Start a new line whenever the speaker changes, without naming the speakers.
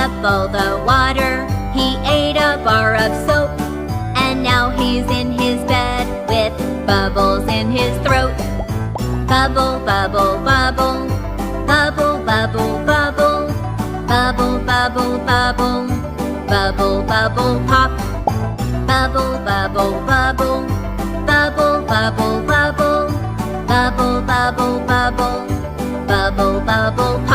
up all the water. He ate a bar of soap, and now he's in his bed with bubbles in his throat. Bubble, bubble, bubble, bubble, bubble, bubble, bubble, bubble, bubble, bubble, bubble, pop. Bubble, bubble, bubble, bubble, bubble, bubble, bubble, bubble, bubble, bubble, bubble,